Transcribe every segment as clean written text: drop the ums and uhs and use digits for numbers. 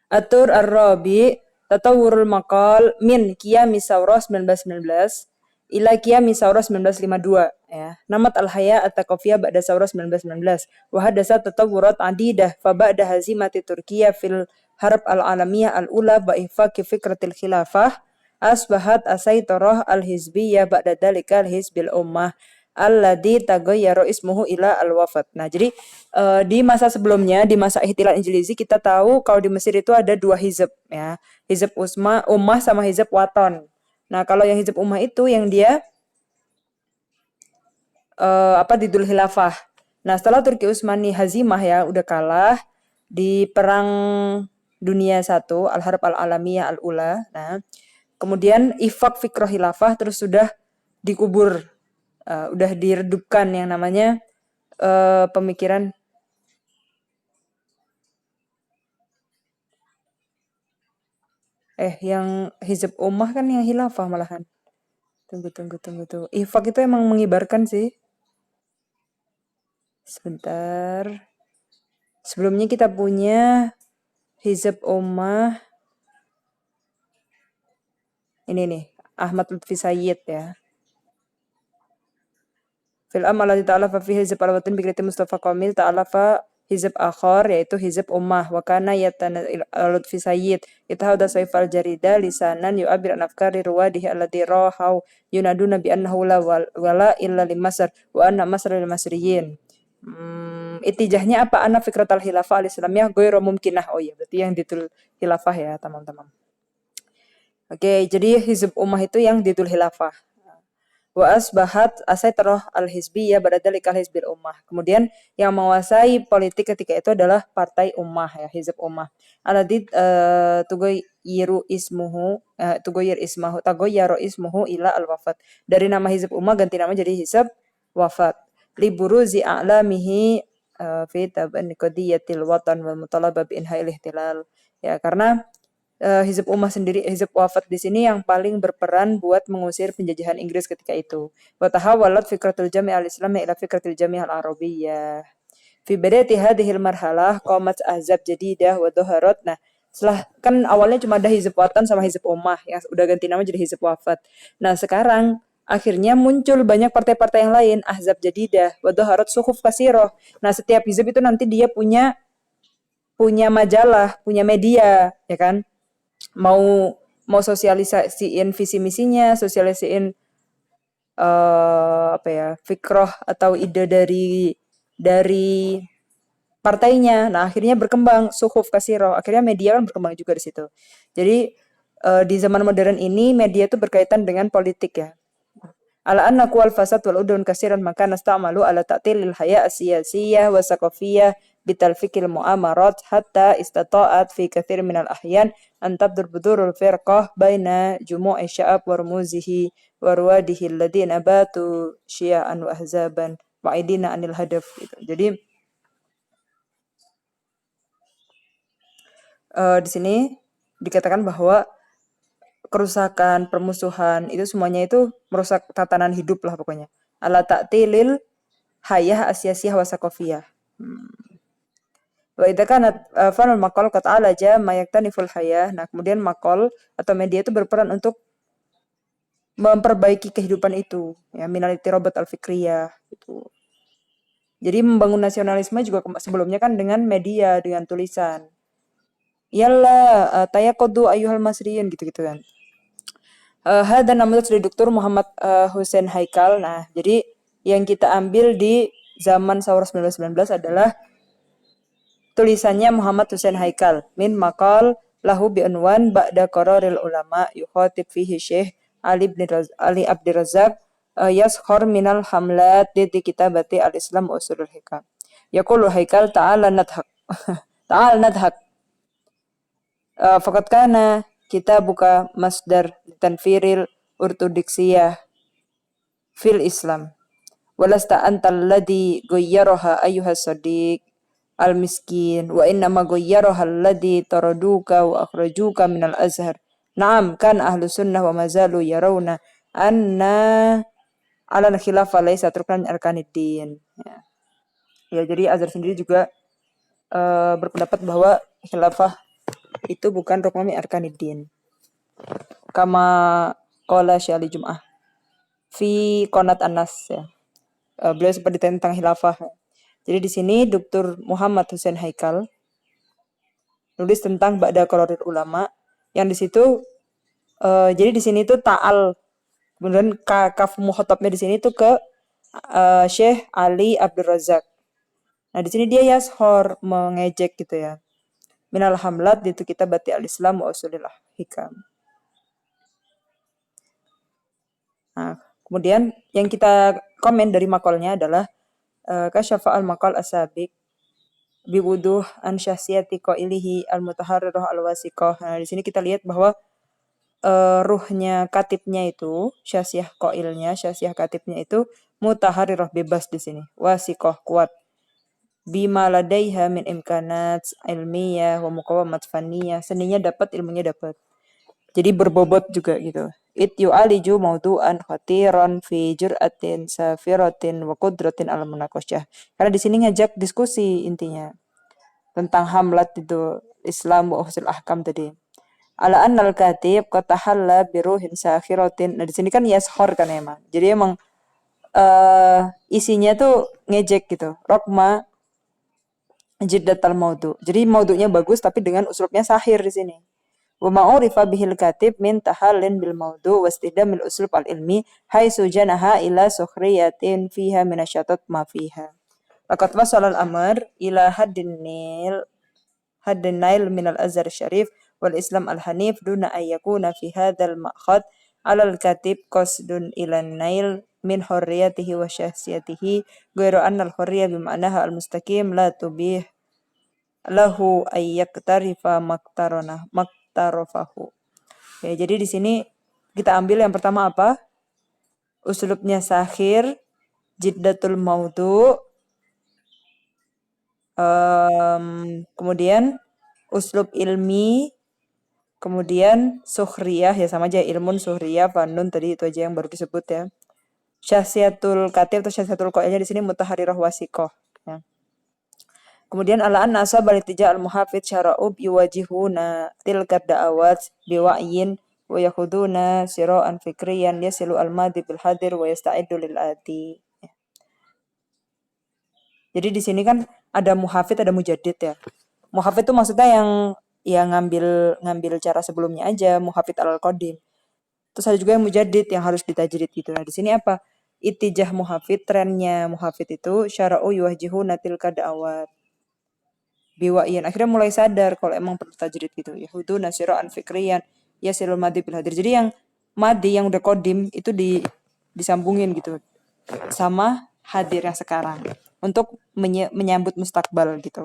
Atur Ar-Rabi Tatawurul Maqal min Qiyami Saurah 1919 ila Qiyami Saurah 1952 ya. Namat al-haya at-taqafiyah ba'da Saurah 1919 wa hadasa tatawurat adidah fa ba'da hazimati Turkiya fil harb al-alamiyah al-ula wa ihfaqi fikratil khilafah asbahat asaitarah al-hizbiyah ba'da dalika al-hizbil ummah alladzi taghayyara ismuhu ila al-wafat. Nah, jadi di masa sebelumnya, di masa Ihtilal Injilizi, kita tahu kalau di Mesir itu ada dua hizb ya. Hizb Ummah sama hizb Waton. Nah, kalau yang hizb Ummah itu yang dia Didul Khilafah. Nah, setelah Turki Utsmani hazimah ya, udah kalah di perang dunia satu, Al-Harb Al-Alamiyah Al-Ula. Nah, kemudian ifak fikroh khilafah terus sudah dikubur, udah diredupkan yang namanya pemikiran yang hizb ummah kan yang khilafah malahan. Tunggu. Ifak itu emang mengibarkan sih. Sebentar. Sebelumnya kita punya hizb ummah. Ini nih, Ahmad Lutfi Sayyid ya. Fil amal ta'alafa fi hizb al-watin bikriti Mustafa Kamil ta'alafa hizb akhar yaitu hizb ummah wa kana Lutfi Sayyid itahada sayf al-jarida lisanan yu'abir an afkari ruwadihi alladhi rahaw yunaduna bi annahu la wala illa li Masr wa anna Masr lil Masriyin. Itijahnya apa? Anna fikratal khilafah al-islamiyah ghairu mumkinah. Oh iya, berarti yang ditul khilafah ya, teman-teman. Oke, jadi hizb ummah itu yang ditul khilafah. Wa asbahat asaitarah al-hizbiyah badadalikal hizbil ummah. Kemudian yang menguasai politik ketika itu adalah partai ummah ya, hizb ummah. Alladzi tagoyyara ismuhu ila al-wafat. Dari nama hizb ummah ganti nama jadi hizb wafat. Liburuzi a'lamihi fi taban qadiyatil watan wal mutalabah bi inha'il ihtilal. Ya, karena hizb ummah sendiri, hizb wafat di sini yang paling berperan buat mengusir penjajahan Inggris ketika itu. Wa tahawalat fikratul jami' al-islamiyah ila fikratul jami' al-arabiyyah. Fi badayati hadhil marhalah qamat ahzab jadidah wa dhaharat. Nah, setelah kan awalnya cuma ada hizb watan sama hizb ummah yang udah ganti nama jadi hizb wafat. Nah, sekarang akhirnya muncul banyak partai-partai yang lain, ahzab jadidah wa dhaharat suhuf katsiroh. Nah, setiap hizb itu nanti dia punya majalah, punya media, ya kan? Mau sosialisasiin visi misinya, sosialisasiin fikroh atau ide dari partainya. Nah, akhirnya berkembang suhuf katsiroh. Akhirnya media kan berkembang juga di situ. Jadi di zaman modern ini media itu berkaitan dengan politik ya. Ala anna kuwal fasad wal udun kasiran maka nasta'malu ala ta'tilil haya asiyasiyah wa saqafiyah bitalfikil mu'amarat hatta istata'at fi kathir minal ahyan an tabdur budurul firqah baina jumu'i sya'ab wa rumuzihi wa ruwadihi alladhina batu syia'an wa ahzaban wa'idina anil hadaf gitu. Jadi di sini dikatakan bahwa kerusakan, permusuhan, itu semuanya itu merusak tatanan hidup lah pokoknya. Ala ta'tilil hayah asyasiyah wa sakofiyah. Wa idza kanat fanul maqal qad alaja ma yaktaniful hayah. Nah, kemudian maqal atau media itu berperan untuk memperbaiki kehidupan itu, ya minal ittirabat al-fikriyah gitu. Jadi membangun nasionalisme juga sebelumnya kan dengan media, dengan tulisan. Yalla tayaqaddu ayyuhal masriyin gitu-gitu kan. Hada namanya dari Dr. Muhammad Hussein Haikal. Nah, jadi yang kita ambil di zaman Saurah 1919 adalah tulisannya Muhammad Hussein Haikal min maqal lahu bi unwan ba'da qararil ulama yukhatib fihi Syekh Ali Abdi Razak yaskhar minal hamlat di kitabati al-Islam wa usulul hikam. Yaqulu Haikal ta'ala nadhaq. Ta'ala nadhaq. Faqad kana kita buka masdar tanfiril ortodoksiyah fil Islam. Walasta antal ladhi ghayyaraha ayyuhas sadiq al-miskin wa innama ghayyaraha alladhi taraduka wa akhrajuka minal azhar. Naam kan ahlu sunnah wa mazalu yarawna anna ala khilafah laysa turkan arkaniddin. Ya, jadi Azhar sendiri juga berpendapat bahwa khilafah Itu bukan rukun min arkaniddin. Kama qala Syali Jum'ah fi Qonat Anas ya. Beliau seperti tentang khilafah. Jadi di sini Dr. Muhammad Hussein Haikal nulis tentang Ba'da Qararul Ulama yang di situ jadi di sini tuh ta'al kemudian kaf muhotabnya di sini tuh ke Syekh Ali Abdul Razak. Nah, di sini dia yashor mengejek gitu ya. Minal hamlat itu kita bati al-Islam wa usulil hikam. Nah, kemudian yang kita komen dari makolnya adalah kasyafa al-maqal as-sabiq biwuduh an syahsiyati qailihi al-mutaharrirah al-wasiqah. Nah, di sini kita lihat bahwa ruhnya katibnya itu, syahsiyah qailnya, syahsiyah katibnya itu mutaharrirah bebas di sini. Wasiqah kuat. Bima ladaiha min imkanat ilmiyah wa muqawamat faniyah. Seninya dapat, ilmunya dapat. Jadi berbobot juga gitu. It yu'aliju maudu'an khatiran fi jur'atin safiratin wa qudratin al munaqasyah. Karena di sini ngajak diskusi intinya tentang hamlat itu Islam wa usul ahkam tadi. Ala annal katib qad tahalla bi ruhin sakhiratin. Nah, di sini kan yashor kan emang. Jadi emang isinya tuh ngejek gitu. Rokma jiddatal maudu. Jadi maudunya bagus tapi dengan uslubnya sahir di sini. Wa ma'urifa bihil katib min tahallin bil maudu wastidamil uslub al ilmi haitsu janaha ila sukhriyatin fiha minasyatat ma fiha. Laqad wasala al amr ila haddin nail min al azhar syarif wal islam al hanif duna an yakuna fi hadzal ma'khad ala al katib qasdun ila nail min hurriyatihi wa syahsiyatihi ghairu anna al hurriyah bima'naha al mustaqim la tubih lahu ayyaktarifa maktarofahu. Ya, jadi di sini kita ambil yang pertama apa? Uslubnya sahir, jiddatul maudu, kemudian uslub ilmi, kemudian sukhriyah, ya sama aja ilmun sukhriyah, fanun tadi itu aja yang baru disebut ya. Syahsiyatul katib atau syahsiyatul qailnya di sini mutaharirah wasiqah. Ya. Kemudian ala anna ashabal ittija' al-muhafidz syara'ub yuwajihuna tilka da'awat biwa'yin wa yakhuduna sira'an fikriyan yasilu al-madi bil hadir wa yasta'iddu lil ati. Jadi di sini kan ada muhafid ada mujaddid ya. Muhafid itu maksudnya yang ngambil cara sebelumnya aja, muhafid al-qadim. Terus ada juga yang mujaddid yang harus ditajrid gitu. Nah, di sini apa? Ittijah muhafid, trennya muhafid itu syara'u yuwajihuna tilka da'awat biwa'yan. Akhirnya mulai sadar kalau emang perlu tajrid gitu. Yahudu nasira'an fikriyan yasilul madi bil hadir. Jadi yang madi yang udah kodim itu disambungin gitu sama hadir yang sekarang untuk menyambut mustakbal gitu.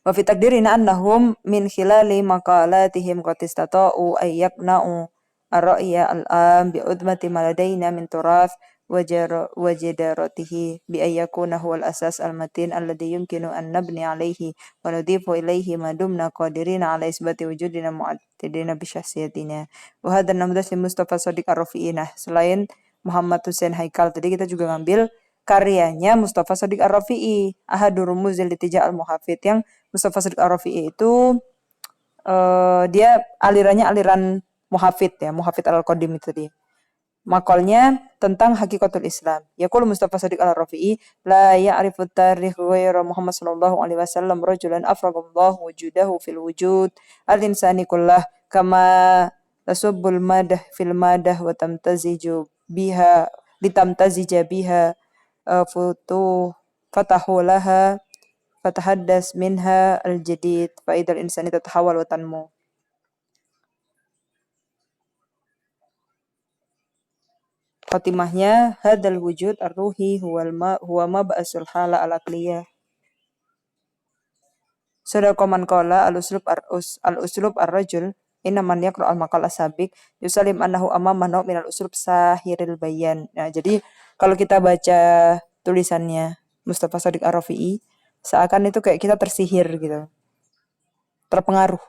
Wa fi takdirina annahum min khilali maqalatihim qad istata'u ay yaqna'u ar-ra'ya al-am bi udmati ma ladaina min turath وجدارته بأن يكون هو الأساس المتين الذي يمكن أن نبني عليه ونضيف إليه ما دمنا قادرين على إثبات وجودنا معتدين بشخصيتنا وهذا النموذج لمصطفى صديق الرفيعي. Nah, selain Muhammad Hussein Haikal tadi kita juga ngambil karyanya Mustafa Shadiq Ar-Rafi'i, Ahadur Rumuzil Ittija' al-Muhafid. Yang Mustafa Shadiq Ar-Rafi'i itu dia alirannya aliran Muhafid ya, Muhafid al-Qadim itu tadi. Makolnya tentang hakikatul Islam. Yaqul Mustafa Shadiq Al-Rafi'i la ya'rifu tarikh ghairu Muhammad sallallahu alaihi wasallam rajulan afraghallahu wujudahu fil wujud al-insani kullah kama tasubbul madah fil madah wa tamtaziju biha litamtazija biha fatahu laha fatahaddas minha al-jadid fa idal insani tatahawal wa tanmu. Khotimahnya hadal wujud ar-ruhi huwa mab'asul hala al-aqliyah. Sadaqa man qala al-uslub ar-rajul inna man yaqra al-maqal as-sabiq yusalim annahu amama naw min al-uslub sahiril bayan. Nah, jadi kalau kita baca tulisannya Mustafa Shadiq Ar-Rafi'i seakan itu kayak kita tersihir gitu. Terpengaruh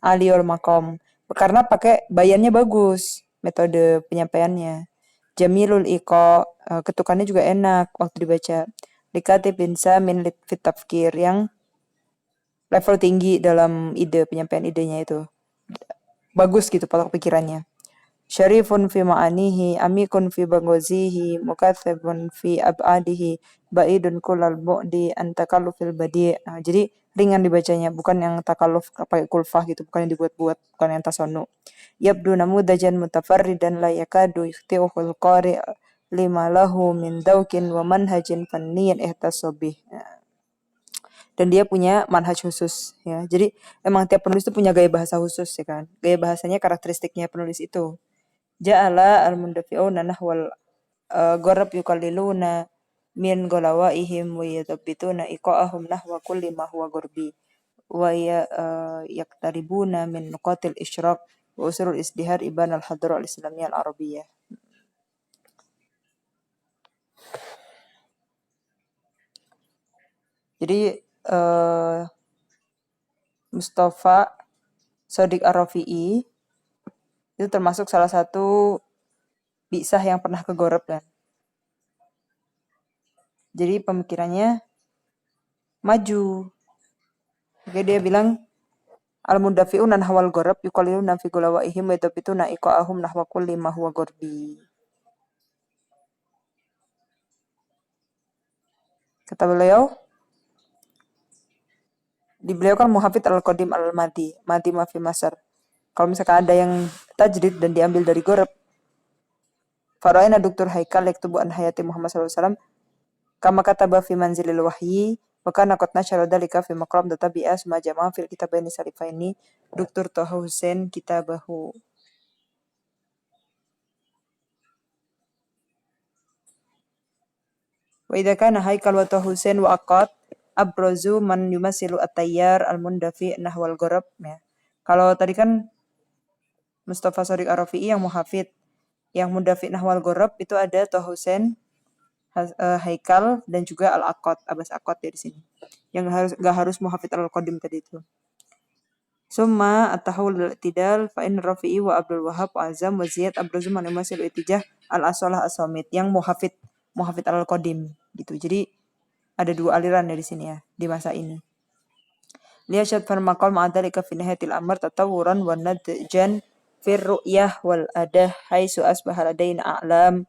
aliul maqam karena pakai bayannya bagus, metode penyampaiannya. Jamilul iqa, ketukannya juga enak waktu dibaca. Likatib bin Samin fit tafkir yang level tinggi dalam penyampaian idenya itu. Bagus gitu pola pikirannya. Syarifun fi ma'anihi, amikun fi bangozihi, mukathibun fi ab'adihi, ba'idun kulal bu'di, antakallufil badi'. Nah, jadi ringan dibacanya, bukan yang takalluf pakai kulfah gitu, bukan yang dibuat-buat, bukan yang tasonu. Yabdu namudajan mutafarridan la yakadu yukhti'uhul qari' lima lahu min daukin wa manhajin fanniyan ihtasobih. Dan dia punya manhaj khusus ya. Jadi emang tiap penulis itu punya gaya bahasa khusus ya kan. Gaya bahasanya karakteristiknya penulis itu. Ja'ala al-mundafi'una nahwal gharab yuqalliluna min golawaihim wa yathabbituna iqa'ahum nahwa kulli ma huwa gharbi wa yaktaribuna min nuqatil isyraq wa usurul isdihar iban al-hadra al-islamiyah al-arabiyyah. Jadi Mustafa Shodiq Ar-Rafi'i itu termasuk salah satu bi'sah yang pernah ke Gharab kan. Jadi pemikirannya maju. Oke, dia bilang al-mundafi'una nahwal gharab yuqalliluna fi gulawaihim wa yathabituna iqa'ahum nahwa kulli ma huwa gharbi. Kata beliau, di beliau kan muhafid al-qadim al-madi, madi ma fi masar. Kalau misalkan ada yang tajdid dan diambil dari Gharab, fara'ina Dr. Haikal yaktubu an hayati Muhammad SAW kama kataba fi manzilil wahyi wa kana qad nashara dalika fi maqam tabi'a suma jama'a fil kitabaini salifaini Dr. Taha Hussein kitabahu. Wa idza kana Haikal wa Taha Hussein wa aqad abrazu man yumasilu at-tayyar al-mundafi nahwal gharab ya. Kalau tadi kan Mustafa Shodiq Ar-Rafi'i yang muhafid, yang mundafi nahwal gharab itu ada Taha Hussein, Haikal dan juga Al-Aqad, Abbas Aqad dari sini. Yang enggak harus muhafid al-qadim tadi itu. Summa at-tahawul al-i'tidal fa in Rafi'i wa Abdul Wahhab wa Azam wa Ziyad abrazu man yumasil itijah al-asalah as-samit yang muhafid al-qadim gitu. Jadi ada dua aliran dari sini ya di masa ini. Liyashad fal maqal ma'adalika fi nihayatil amr tatawuran wa nadjan fir ru'yah wal adah haitsu asbaha ladaina a'lam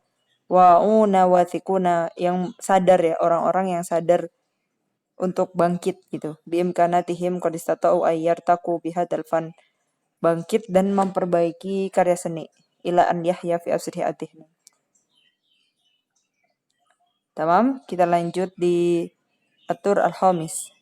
wa'una wathikuna yang sadar ya, orang-orang yang sadar untuk bangkit gitu. Biimkanatihim qad istata'u ayyartaqu bihadzal fan. Bangkit dan memperbaiki karya seni. Ila an yahya fi asri atihna. Tamam, kita lanjut di Atur al-Khamis.